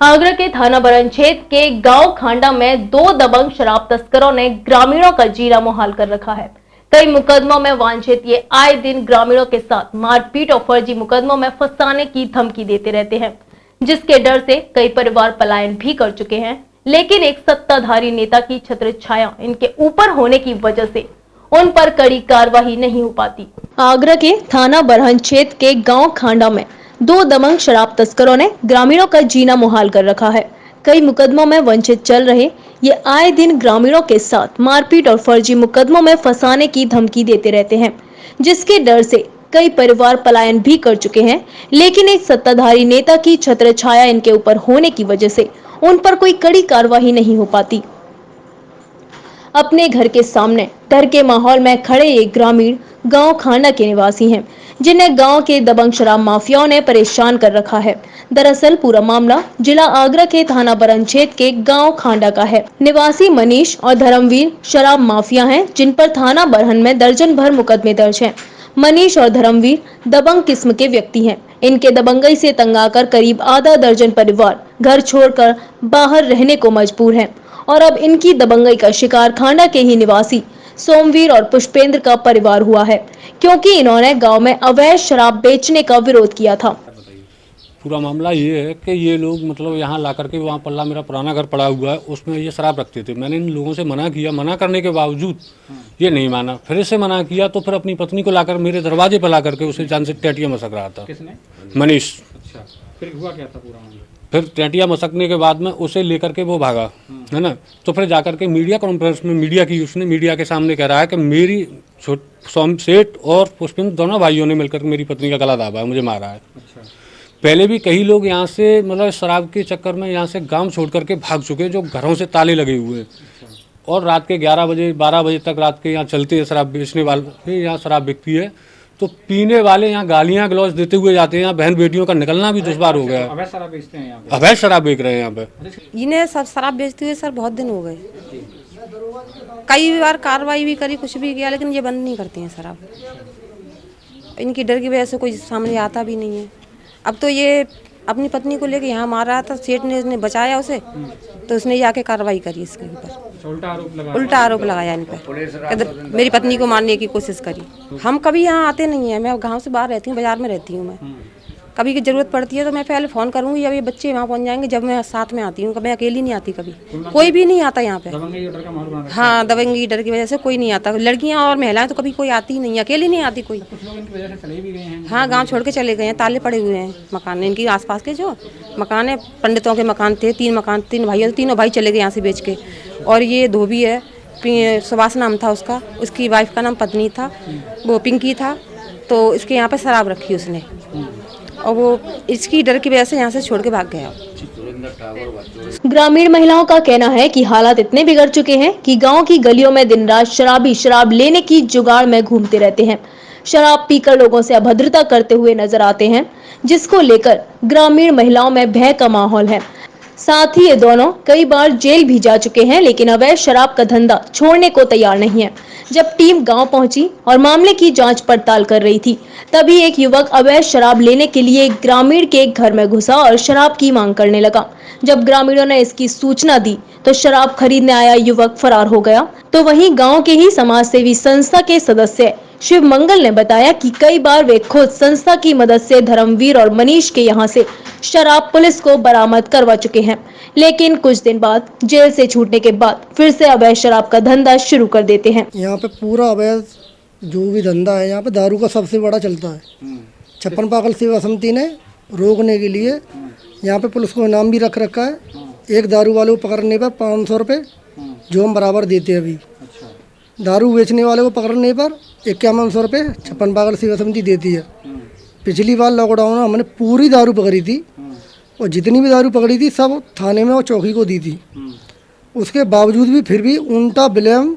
आगरा के थाना बरन क्षेत्र के गांव खांडा में दो दबंग शराब तस्करों ने ग्रामीणों का जीना मुहाल कर रखा है। कई मुकदमों में वांछित ये आए दिन ग्रामीणों के साथ मारपीट और फर्जी मुकदमों में फंसाने की धमकी देते रहते हैं, जिसके डर से कई परिवार पलायन भी कर चुके हैं। लेकिन एक सत्ताधारी नेता की छत्र छाया इनके ऊपर होने की वजह से उन पर कड़ी कार्रवाई नहीं हो पाती। आगरा के थाना बरहन क्षेत्र के गांव खांडा में दो दबंग शराब तस्करों ने ग्रामीणों का जीना मुहाल कर रखा है। कई मुकदमों में वंचित चल रहे ये आए दिन ग्रामीणों के साथ मारपीट और फर्जी मुकदमों में फंसाने की धमकी देते रहते हैं, जिसके डर से कई परिवार पलायन भी कर चुके हैं। लेकिन एक सत्ताधारी नेता की छत्र छाया इनके ऊपर होने की वजह से उन पर कोई कड़ी कार्रवाई नहीं हो पाती। अपने घर के सामने डर के माहौल में खड़े एक ग्रामीण गांव खांडा के निवासी हैं, जिन्हें गांव के दबंग शराब माफियाओं ने परेशान कर रखा है। दरअसल पूरा मामला जिला आगरा के थाना बरन क्षेत्र के गांव खांडा का है। निवासी मनीष और धर्मवीर शराब माफिया हैं, जिन पर थाना बरहन में दर्जन भर मुकदमे दर्ज हैं। मनीष और धर्मवीर दबंग किस्म के व्यक्ति हैं। इनके दबंगई से तंग आकर करीब आधा दर्जन परिवार घर छोड़कर बाहर रहने को मजबूर हैं और अब इनकी दबंगई का शिकार खांडा के ही निवासी सोमवीर और पुष्पेंद्र का परिवार हुआ है, क्योंकि इन्होंने गांव में अवैध शराब बेचने का विरोध किया था। पूरा मामला ये है कि ये लोग मतलब यहाँ ला करके वहाँ पल्ला मेरा पुराना घर पड़ा हुआ है, उसमें ये शराब रखते थे। मैंने इन लोगों से मना किया, मना करने के बावजूद ये नहीं माना। फिर से मना किया तो फिर अपनी पत्नी को लाकर मेरे दरवाजे पर ला करके उसे जान से टैटिया मसक रहा था। किसने? मनीष। अच्छा, फिर हुआ क्या था पूरा मामला? फिर टैटिया मसकने के बाद में उसे लेकर के वो भागा, है ना। तो फिर जाकर के मीडिया कॉन्फ्रेंस में मीडिया की उसने मीडिया के सामने कह रहा है कि मेरी सेठ और पुष्पेंद्र दोनों भाइयों ने मिलकर मेरी पत्नी का गला दाबा है, मुझे मारा है। अच्छा। पहले भी कई लोग यहाँ से मतलब शराब के चक्कर में यहाँ से गांव छोड़ करके भाग चुके, जो घरों से ताले लगे हुए हैं। और रात के 11 बजे 12 बजे तक रात के यहाँ चलते हैं शराब बेचने वाले, यहाँ शराब बिकती है। तो पीने वाले यहाँ गालियाँ गलौज देते हुए जाते हैं। यहाँ बहन बेटियों का निकलना भी दुश्वार हो गया। अवैध शराब बेचते हैं यहाँ पे? अवैध शराब बेच रहे हैं यहाँ पे। इन्हें सब शराब बेचते हुए सर बहुत दिन हो गए। कई बार कार्रवाई भी करी, कुछ भी किया, लेकिन ये बंद नहीं करती हैं शराब। इनकी डर की वजह से कोई सामने आता भी नहीं है। अब तो ये अपनी पत्नी को लेके यहाँ मार रहा था, सेठ ने इसने बचाया उसे, तो उसने जाके कार्रवाई करी इसके ऊपर। उल्टा आरोप लगाया इन पर, मेरी पत्नी को मारने की कोशिश करी। हम कभी यहाँ आते नहीं हैं, मैं गांव से बाहर रहती हूँ, बाजार में रहती हूँ। मैं कभी की जरूरत पड़ती है तो मैं पहले फ़ोन करूँगी, जब ये बच्चे वहाँ पहुँच जाएंगे, जब मैं साथ में आती हूँ। मैं अकेली नहीं आती, कभी कोई भी नहीं आता यहाँ पे। हाँ, दबंगी डर की वजह से कोई नहीं आता। लड़कियाँ और महिलाएं तो कभी कोई आती ही नहीं, अकेली नहीं आती कोई। कुछ लोग इनकी वजह से चले भी गए हैं। हाँ, गांव छोड़ के चले गए हैं, ताले पड़े हुए हैं मकान। इनके आसपास के जो मकान है, पंडितों के मकान थे, 3 मकान, 3 भाई, तीनों भाई चले गए यहाँ से बेच के। और ये धोबी है, सुभाष नाम था उसका, उसकी वाइफ का नाम पत्नी था, वो पिंकी था। तो इसके यहाँ पे शराब रखी उसने, और वो इसकी डर की वजह से यहाँ से छोड़ के भाग गया। ग्रामीण महिलाओं का कहना है कि हालात इतने बिगड़ चुके हैं कि गांव की गलियों में दिन रात शराबी शराब लेने की जुगाड़ में घूमते रहते हैं। शराब पीकर लोगों से अभद्रता करते हुए नजर आते हैं, जिसको लेकर ग्रामीण महिलाओं में भय का माहौल है। साथ ही ये दोनों कई बार जेल भी जा चुके हैं, लेकिन अवैध शराब का धंधा छोड़ने को तैयार नहीं है। जब टीम गांव पहुंची और मामले की जांच पड़ताल कर रही थी, तभी एक युवक अवैध शराब लेने के लिए एक ग्रामीण के घर में घुसा और शराब की मांग करने लगा। जब ग्रामीणों ने इसकी सूचना दी तो शराब खरीदने आया युवक फरार हो गया। तो वहीं गांव के ही समाज सेवी संस्था के सदस्य शिव मंगल ने बताया कि कई बार वे खुद संस्था की मदद से धर्मवीर और मनीष के यहाँ से शराब पुलिस को बरामद करवा चुके हैं, लेकिन कुछ दिन बाद जेल से छूटने के बाद फिर से अवैध शराब का धंधा शुरू कर देते हैं। यहाँ पे पूरा अवैध जो भी धंधा है, यहाँ पे दारू का सबसे बड़ा चलता है। 56 पागल सेवा समिति ने रोकने के लिए यहाँ पे पुलिस को इनाम भी रख रखा है। एक दारू वाले को पकड़ने पर 500 रुपये जो हम बराबर देते हैं। अभी दारू बेचने वाले को पकड़ने पर 5100 रुपये 56 पागल सेवा समिति देती है। पिछली बार लॉकडाउन में हमने पूरी दारू पकड़ी थी, और जितनी भी दारू पकड़ी थी सब थाने में और चौकी को दी थी। उसके बावजूद भी फिर भी उल्टा ब्लेम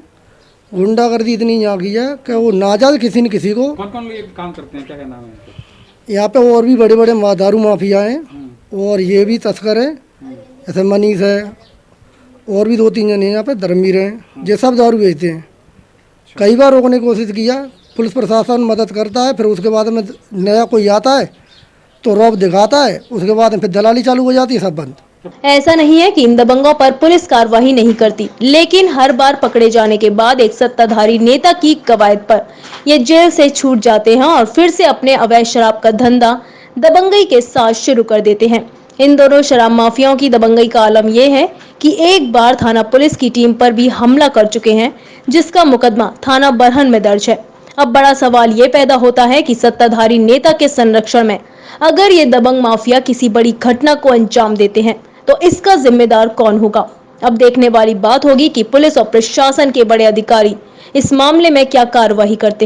गुंडागर्दी इतनी यहाँ की है कि वो नाजायज किसी न किसी को। कौन कौन लोग काम करते हैं, क्या नाम है? यहाँ पे और भी बड़े बड़े दारू माफिया हैं, और ये भी तस्कर हैं, जैसे मनीष है, और भी 2-3 जने यहाँ पे धर्मवीर हैं, ये सब दारू बेचते हैं। कई बार रोकने की कोशिश किया, पुलिस प्रशासन मदद करता है, फिर उसके बाद में नया कोई आता है तो रौब दिखाता है, उसके बाद फिर दलाली चालू हो जाती है, सब बंद। ऐसा नहीं है कि इन दबंगों पर पुलिस कार्रवाई नहीं करती, लेकिन हर बार पकड़े जाने के बाद एक सत्ताधारी नेता की कवायद पर ये जेल से छूट जाते हैं और फिर से अपने अवैध शराब का धंधा दबंगई के साथ शुरू कर देते हैं। इन दोनों शराब माफियाओं की दबंगई का आलम यह है कि एक बार थाना पुलिस की टीम पर भी हमला कर चुके हैं, जिसका मुकदमा थाना बरहन में दर्ज है। अब बड़ा सवाल ये पैदा होता है कि सत्ताधारी नेता के संरक्षण में अगर ये दबंग माफिया किसी बड़ी घटना को अंजाम देते हैं तो इसका जिम्मेदार कौन होगा? अब देखने वाली बात होगी कि पुलिस और प्रशासन के बड़े अधिकारी इस मामले में क्या कार्रवाई करते हैं।